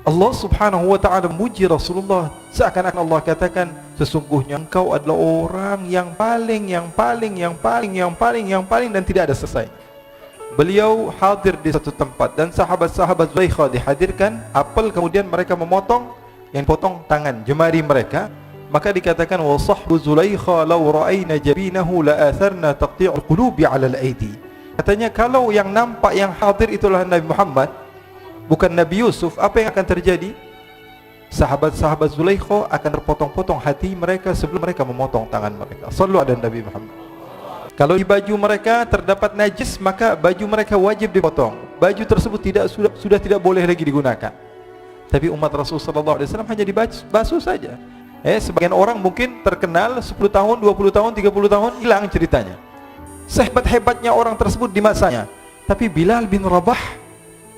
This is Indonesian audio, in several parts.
Allah subhanahu wa ta'ala memuji Rasulullah, seakan-akan Allah katakan, sesungguhnya engkau adalah orang yang paling dan tidak ada selesai. Beliau hadir di satu tempat dan sahabat-sahabat Zulaikha dihadirkan apel, kemudian mereka memotong, yang potong tangan jemari mereka. Maka dikatakan, wa sahbu Zulaikha law ra'ayna jabinahu la atharna taqti'ul qulubi 'ala al-aidi. Katanya kalau yang nampak, yang hadir itulah Nabi Muhammad, bukan Nabi Yusuf, apa yang akan terjadi? Sahabat-sahabat Zulaikha akan terpotong-potong hati mereka sebelum mereka memotong tangan mereka. Sallu ala Nabi Muhammad. Kalau di baju mereka terdapat najis, maka baju mereka wajib dipotong. Baju tersebut sudah tidak boleh lagi digunakan. Tapi umat Rasul sallallahu alaihi wasallam hanya dibasuh saja. Sebagian orang mungkin terkenal 10 tahun, 20 tahun, 30 tahun hilang ceritanya. Sehebat-hebatnya orang tersebut di masanya. Tapi Bilal bin Rabah,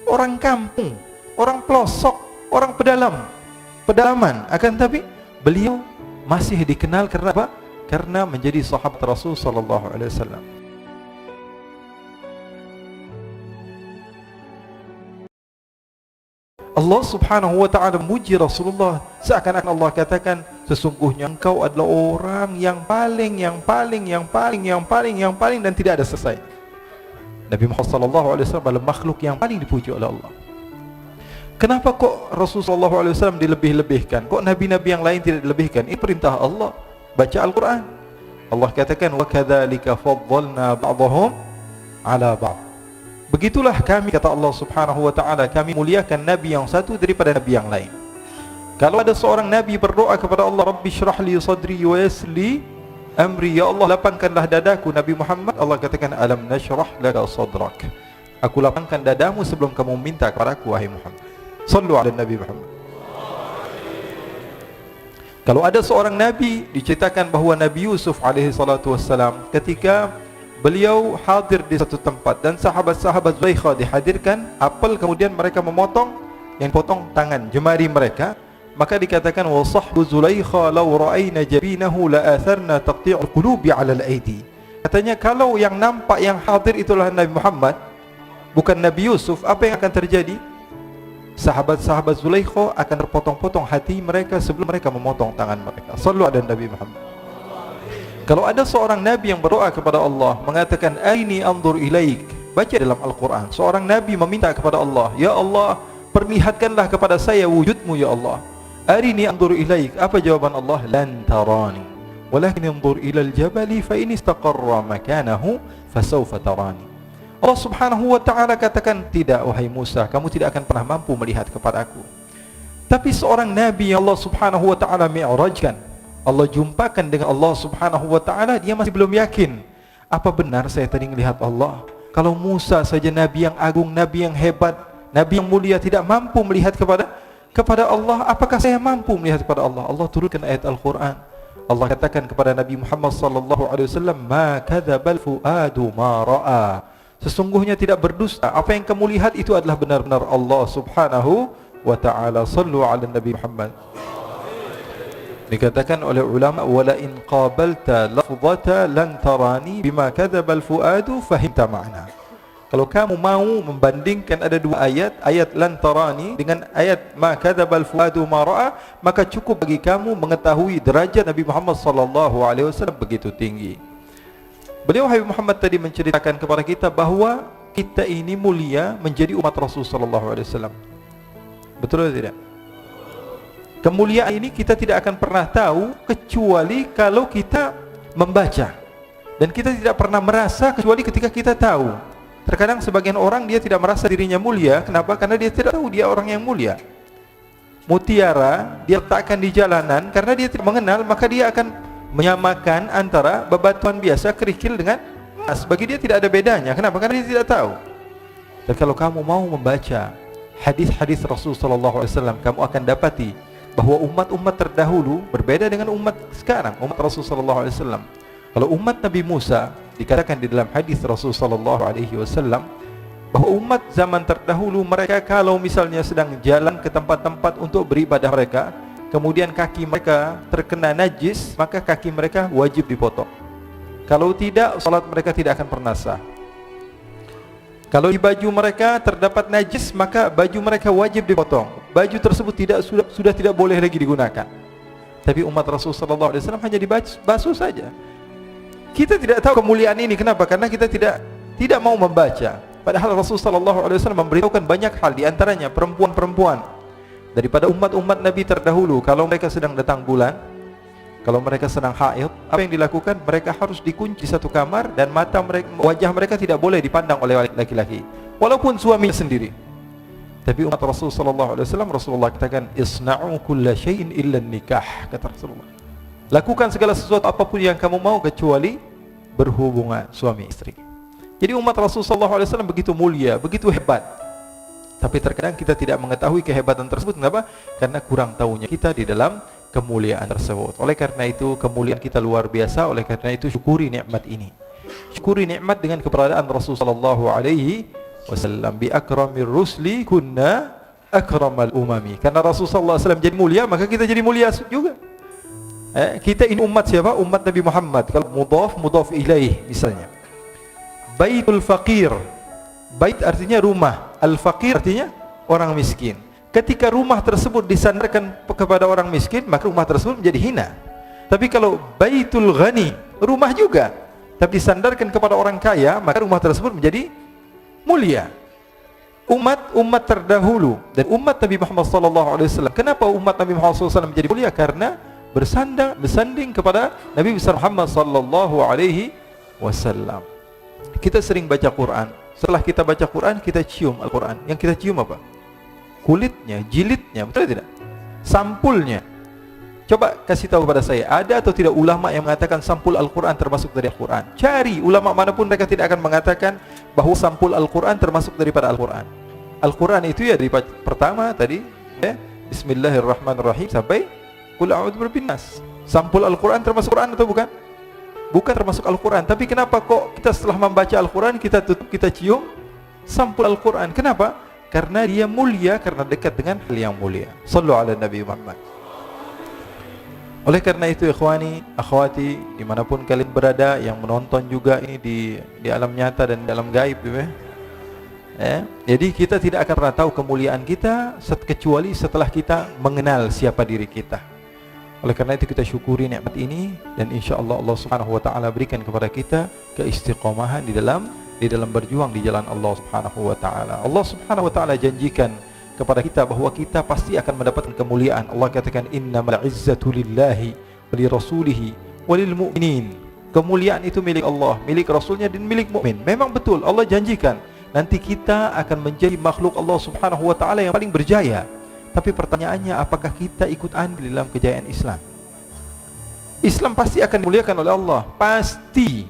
orang kampung, orang pelosok, orang pedalaman, akan tapi beliau masih dikenal karena apa? Karena menjadi sahabat Rasul sallallahu alaihi wasallam. Allah subhanahu wa ta'ala memuji Rasulullah, seakan-akan Allah katakan, sesungguhnya engkau adalah orang yang paling dan tidak ada selesai. Nabi Muhammad sallallahu alaihi wasallam adalah makhluk yang paling dipuji oleh Allah. Kenapa kok Rasulullah sallallahu alaihi wasallam dilebih-lebihkan? Kok nabi-nabi yang lain tidak dilebihkan? Ini perintah Allah. Baca Al-Quran. Allah katakan, wa kadzalika faddalna ba'dahum 'ala ba'd. Begitulah kami, kata Allah subhanahu wa ta'ala, kami muliakan nabi yang satu daripada nabi yang lain. Kalau ada seorang nabi berdoa kepada Allah, Rabbi syrah li sadri wa yassir li amri, ya Allah lapangkanlah dadaku, Nabi Muhammad, Allah katakan, alam nashrah laka sadrak, aku lapangkan dadamu sebelum kamu minta kepadaku, wahai Muhammad. Sallu ala Nabi Muhammad. Kalau ada seorang nabi, diceritakan bahawa Nabi Yusuf alaihi salatu wassalam, ketika beliau hadir di satu tempat dan sahabat-sahabat Zulaikha dihadirkan apel, kemudian mereka memotong, yang potong tangan jemari mereka. Maka dikatakan, wa sahbu Zulaikha law ra'ayna jabinahu la atharna taqti'ul qulubi 'ala al-aidi. Katanya kalau yang nampak, yang hadir itulah Nabi Muhammad, bukan Nabi Yusuf, apa yang akan terjadi? Sahabat-sahabat Zulaikha akan terpotong-potong hati mereka sebelum mereka memotong tangan mereka. Sallu ala Nabi Muhammad. Kalau ada seorang nabi yang berdoa kepada Allah, mengatakan, aini anzur ilaik, baca dalam Al-Quran, seorang nabi meminta kepada Allah, ya Allah perlihatkanlah kepada saya wujudmu ya Allah. Arini anzur ilaik, apa jawaban Allah? Lan tarani walakin anzur ilal jabali fa in istaqarra makanahu fasawfa tarani. Allah subhanahu wa ta'ala katakan, tidak wahai Musa, kamu tidak akan pernah mampu melihat kepadaku. Tapi seorang nabi yang Allah subhanahu wa ta'ala mi'rajkan, Allah jumpakan dengan Allah subhanahu wa ta'ala, dia masih belum yakin, apa benar saya tadi melihat Allah? Kalau Musa saja nabi yang agung, nabi yang hebat, nabi yang mulia, tidak mampu melihat kepada Allah, apakah saya mampu melihat kepada Allah? Allah turunkan ayat Al-Quran. Allah katakan kepada Nabi Muhammad sallallahu alaihi wasallam, ma kadzabal fuadu ma ra'a. Sesungguhnya tidak berdusta, apa yang kamu lihat itu adalah benar-benar Allah subhanahu wa ta'ala. Sallu ala Nabi Muhammad. Dikatakan oleh ulama, wala in qabalta lafzata lan tarani bima kadzabal fuadu fahimta ma'na. Kalau kamu mau membandingkan ada dua ayat, ayat lan tarani dengan ayat ma kadzabal fuadu ma ra'a, maka cukup bagi kamu mengetahui derajat Nabi Muhammad sallallahu alaihi wasallam begitu tinggi. Beliau Habib Muhammad tadi menceritakan kepada kita bahawa kita ini mulia menjadi umat Rasul sallallahu alaihi wasallam. Betul atau tidak? Kemuliaan ini kita tidak akan pernah tahu kecuali kalau kita membaca, dan kita tidak pernah merasa kecuali ketika kita tahu. Terkadang sebagian orang dia tidak merasa dirinya mulia. Kenapa? Karena dia tidak tahu dia orang yang mulia. Mutiara dia letakkan di jalanan, karena dia tidak mengenal, maka dia akan menyamakan antara bebatuan biasa, kerikil dengan emas. Bagi dia tidak ada bedanya. Kenapa? Karena dia tidak tahu. Dan kalau kamu mau membaca hadis-hadis Rasul sallallahu alaihi wasallam, kamu akan dapati bahwa umat-umat terdahulu berbeda dengan umat sekarang, umat Rasul sallallahu alaihi wasallam. Kalau umat Nabi Musa, dikatakan di dalam hadis Rasul sallallahu alaihi wasallam bahwa umat zaman terdahulu mereka kalau misalnya sedang jalan ke tempat-tempat untuk beribadah mereka, kemudian kaki mereka terkena najis, maka kaki mereka wajib dipotong. Kalau tidak, salat mereka tidak akan pernah sah. Kalau di baju mereka terdapat najis, maka baju mereka wajib dipotong. baju tersebut sudah tidak boleh lagi digunakan. Tapi umat Rasul sallallahu alaihi wasallam hanya dibasuh saja. Kita tidak tahu kemuliaan ini. Kenapa? Karena kita tidak mau membaca. Padahal Rasul sallallahu alaihi wasallam memberitahukan banyak hal, di antaranya perempuan-perempuan daripada umat-umat Nabi terdahulu, kalau mereka sedang datang bulan, kalau mereka sedang haid, apa yang dilakukan? Mereka harus dikunci di satu kamar dan wajah mereka tidak boleh dipandang oleh laki-laki, walaupun suaminya sendiri. Tapi umat Rasul sallallahu alaihi wasallam, Rasulullah katakan, "Isna'u kulla syai'in illa nikah," kata Rasulullah. Lakukan segala sesuatu apapun yang kamu mau kecuali berhubungan suami istri. Jadi umat Rasul sallallahu alaihi wasallam begitu mulia, begitu hebat. Tapi terkadang kita tidak mengetahui kehebatan tersebut. Kenapa? Karena kurang tahunya kita di dalam kemuliaan tersebut. Oleh karena itu kemuliaan kita luar biasa. Oleh karena itu syukuri nikmat ini. Syukuri nikmat dengan keberadaan Rasul sallallahu alaihi wasallam. Bi akramir rusli kunna akramal umami. Karena Rasul sallallahu alaihi wasallam jadi mulia, maka kita jadi mulia juga. Kita ini umat siapa? Umat Nabi Muhammad. Kalau mudhaf ilaih misalnya. Baitul faqir. Bait artinya rumah, al-faqir artinya orang miskin. Ketika rumah tersebut disandarkan kepada orang miskin, maka rumah tersebut menjadi hina. Tapi kalau baitul ghani, rumah juga, tapi disandarkan kepada orang kaya, maka rumah tersebut menjadi mulia. Umat terdahulu dan umat Nabi Muhammad sallallahu alaihi wasallam. Kenapa umat Nabi Muhammad sallallahu alaihi wasallam menjadi mulia? Karena bersanding kepada Nabi besar Muhammad sallallahu alaihi wasallam. Kita sering baca Quran. Setelah kita baca Quran, kita cium Al-Quran. Yang kita cium apa? Kulitnya, jilidnya, betul tidak? Sampulnya. Coba kasih tahu kepada saya, ada atau tidak ulama yang mengatakan sampul Al-Quran termasuk dari Al-Quran? Cari ulama manapun, mereka tidak akan mengatakan bahwa sampul Al-Quran termasuk daripada Al-Quran. Al-Quran itu ya dari pertama tadi, Bismillahirrahmanirrahim sampai Qul a'udzu birabbin nas. Sampul Al-Quran termasuk Quran atau bukan? Bukan termasuk Al-Quran. Tapi kenapa kok kita setelah membaca Al-Quran kita tutup, kita cium sampul Al-Quran? Kenapa? Karena dia mulia, karena dekat dengan hal yang mulia. Sallu ala Nabi Muhammad. Oleh karena itu ikhwani, akhwati, dimanapun kalian berada, yang menonton juga ini di alam nyata dan di alam gaib, jadi kita tidak akan pernah tahu kemuliaan kita kecuali setelah kita mengenal siapa diri kita. Oleh karena itu kita syukuri nikmat ini, dan insyaallah Allah Subhanahu wa taala berikan kepada kita keistiqomahan di dalam berjuang di jalan Allah Subhanahu wa taala. Allah Subhanahu wa taala janjikan kepada kita bahwa kita pasti akan mendapatkan kemuliaan. Allah katakan, "Innamal izzatu lillahi wa li rasulihi wa lil mu'minin." Kemuliaan itu milik Allah, milik Rasulnya dan milik mukmin. Memang betul Allah janjikan nanti kita akan menjadi makhluk Allah Subhanahu wa taala yang paling berjaya. Tapi pertanyaannya, apakah kita ikut andil dalam kejayaan Islam? Islam pasti akan dimuliakan oleh Allah, pasti.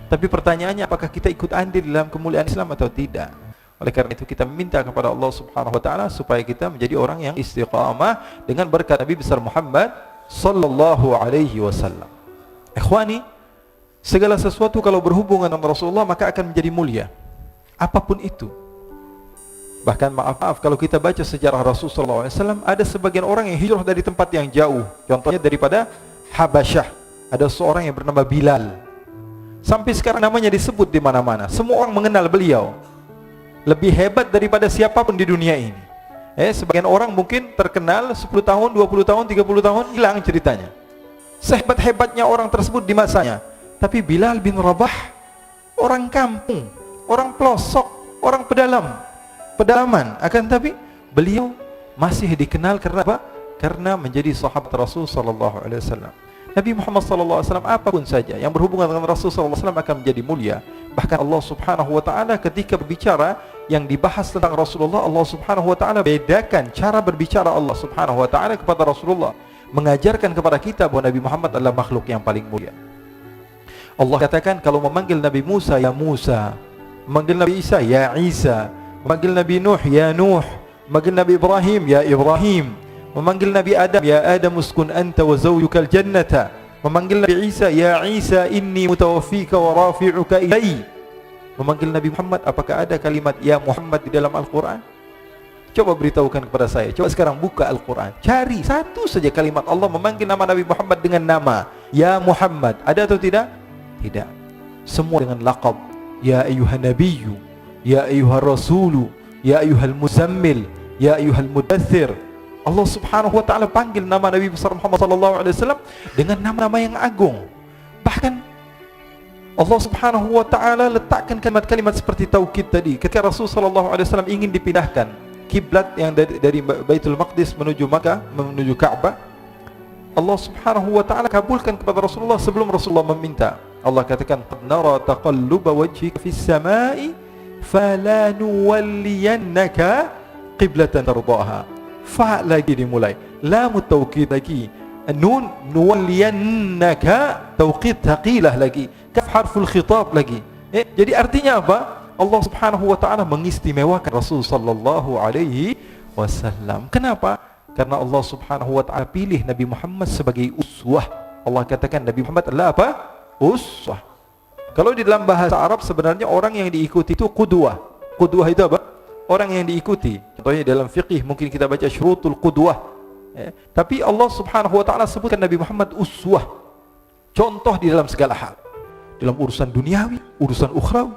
Tapi pertanyaannya, apakah kita ikut andil dalam kemuliaan Islam atau tidak? Oleh karena itu kita minta kepada Allah Subhanahu wa taala supaya kita menjadi orang yang istiqamah dengan berkat Nabi besar Muhammad sallallahu alaihi wasallam. Ikhwani, segala sesuatu kalau berhubungan dengan Rasulullah maka akan menjadi mulia. Apapun itu. Bahkan maaf kalau kita baca sejarah Rasulullah SAW, ada sebagian orang yang hijrah dari tempat yang jauh. Contohnya daripada Habasyah, ada seorang yang bernama Bilal. Sampai sekarang namanya disebut di mana-mana. Semua orang mengenal beliau. Lebih hebat daripada siapapun di dunia ini. Sebagian orang mungkin terkenal 10 tahun, 20 tahun, 30 tahun, hilang ceritanya. Sehebat-hebatnya orang tersebut di masanya. Tapi Bilal bin Rabah, orang kampung, orang pelosok, orang pedalaman, akan tapi beliau masih dikenal karena apa? Karena menjadi sahabat Rasul sallallahu alaihi wasallam. Nabi Muhammad sallallahu alaihi wasallam apapun saja yang berhubungan dengan Rasul sallallahu alaihi wasallam akan menjadi mulia. Bahkan Allah Subhanahu wa taala ketika berbicara yang dibahas tentang Rasulullah, Allah Subhanahu wa taala bedakan cara berbicara Allah Subhanahu wa taala kepada Rasulullah, mengajarkan kepada kita bahwa Nabi Muhammad adalah makhluk yang paling mulia. Allah katakan kalau memanggil Nabi Musa ya Musa, memanggil Nabi Isa ya Isa, memanggil Nabi Nuh ya Nuh, memanggil Nabi Ibrahim ya Ibrahim, memanggil Nabi Adam ya Adam uskun anta wa zawjukal jannata, memanggil Nabi Isa ya Isa inni mutawaffika wa rafi'uka ilai, memanggil Nabi Muhammad. Apakah ada kalimat ya Muhammad di dalam Al-Quran? Coba beritahukan kepada saya. Coba sekarang buka Al-Quran, cari satu saja kalimat Allah memanggil nama Nabi Muhammad dengan nama ya Muhammad. Ada atau tidak? Tidak. Semua dengan laqab ya ayyuhan nabiyyu, ya ayyuhar rasulu, ya ayyuhal muzammil, ya ayyuhal mudaththir. Allah Subhanahu wa taala panggil nama Nabi besar Muhammad sallallahu alaihi wasallam dengan nama-nama yang agung. Bahkan Allah Subhanahu wa taala letakkan kalimat-kalimat seperti taukid tadi. Ketika Rasul sallallahu alaihi wasallam ingin dipindahkan kiblat yang dari Baitul Maqdis menuju Makkah, menuju Ka'bah, Allah Subhanahu wa taala kabulkan kepada Rasulullah sebelum Rasulullah meminta. Allah katakan, "Qad nara taqalluba wajhika fis samai falanuwalliyannaka qiblatan tardaha." Fa lagi dimulai, lam taukid lagi, nun nuwalliyannaka taukid thaqilah lagi, kaf harful khitab lagi. Jadi artinya apa? Allah Subhanahu wa taala mengistimewakan Rasul sallallahu alaihi wasallam. Kenapa? Karena Allah Subhanahu wa taala pilih Nabi Muhammad sebagai uswah. Allah katakan Nabi Muhammad adalah apa? Uswah. Kalau di dalam bahasa Arab sebenarnya orang yang diikuti itu qudwah. Qudwah itu apa? Orang yang diikuti. Contohnya dalam fiqih mungkin kita baca syurutul qudwah. Tapi Allah Subhanahu wa taala sebutkan Nabi Muhammad uswah. Contoh di dalam segala hal. Dalam urusan duniawi, urusan ukhrawi.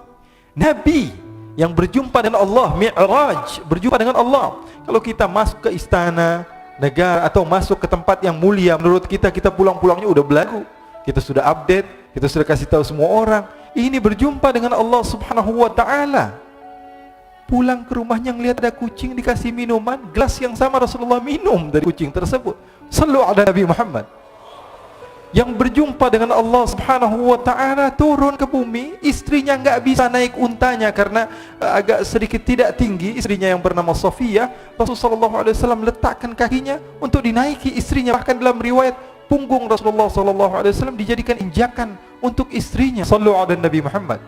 Nabi yang berjumpa dengan Allah, Mi'raj, berjumpa dengan Allah. Kalau kita masuk ke istana negara atau masuk ke tempat yang mulia, menurut kita pulang-pulangnya udah belagu. Kita sudah update, kita sudah kasih tahu semua orang. Ini berjumpa dengan Allah Subhanahu wa taala. Pulang ke rumahnya ngelihat ada kucing dikasih minuman, gelas yang sama Rasulullah minum dari kucing tersebut. Sallu ala Nabi Muhammad. Yang berjumpa dengan Allah Subhanahu wa taala turun ke bumi, istrinya enggak bisa naik untanya karena agak sedikit tidak tinggi, istrinya yang bernama Safiyah. Rasulullah sallallahu alaihi wasallam letakkan kakinya untuk dinaiki istrinya. Bahkan dalam riwayat punggung Rasulullah sallallahu alaihi wasallam dijadikan injakan untuk istrinya. Sallu ala Nabi Muhammad.